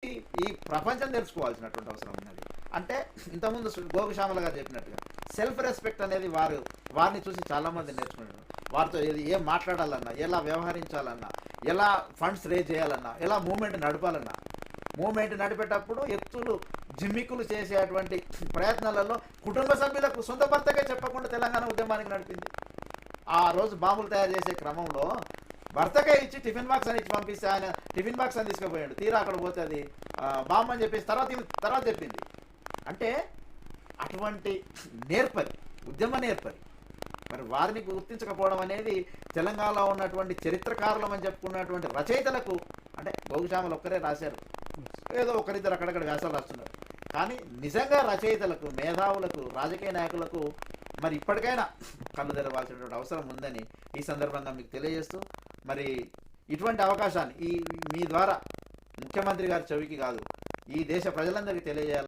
ఈ ప్రపంచం తెలుసుకోవాల్సినటువంటి అవసరం ఉన్నది. అంటే ఇంతకుముందు గోగుశ్యామల గారు చెప్పినట్టుగా సెల్ఫ్ రెస్పెక్ట్ అనేది వారిని చూసి చాలామంది నేర్చుకుంటారు. వారితో ఏం మాట్లాడాలన్నా, ఎలా వ్యవహరించాలన్నా, ఎలా ఫండ్స్ రేజ్ చేయాలన్నా, ఎలా మూమెంట్ నడపాలన్నా, మూమెంట్ నడిపేటప్పుడు ఎత్తులు జిమ్మిక్కులు చేసేటువంటి ప్రయత్నాలలో కుటుంబ సభ్యులకు సొంత భర్తగా చెప్పకుండా తెలంగాణ ఉద్యమానికి నడిపింది. ఆ రోజు బాంబులు తయారు చేసే క్రమంలో భర్తకే ఇచ్చి టిఫిన్ బాక్స్ అని ఇచ్చి పంపిస్తే ఆయన టిఫిన్ బాక్స్ అని తీసుకుపోయాడు. తీరా అక్కడ పోతే అది బాంబు అని చెప్పేసి తర్వాత చెప్పింది. అంటే అటువంటి నేర్పరి, ఉద్యమ నేర్పరి, మరి వారిని గుర్తించకపోవడం అనేది తెలంగాణలో ఉన్నటువంటి చరిత్రకారులం అని చెప్పుకున్నటువంటి రచయితలకు, అంటే గోగుశ్యామలు ఒక్కరే రాశారు, ఏదో ఒకరిద్దరు అక్కడక్కడ వ్యాసాలు రాస్తున్నారు, కానీ నిజంగా రచయితలకు, మేధావులకు, రాజకీయ నాయకులకు మరి ఇప్పటికైనా కళ్ళు తెరవాల్సినటువంటి అవసరం ఉందని ఈ సందర్భంగా మీకు తెలియజేస్తూ, మరి ఇటువంటి అవకాశాన్ని మీ ద్వారా ముఖ్యమంత్రి గారి చెవికి కాదు, ఈ దేశ ప్రజలందరికీ తెలియజేయాలి.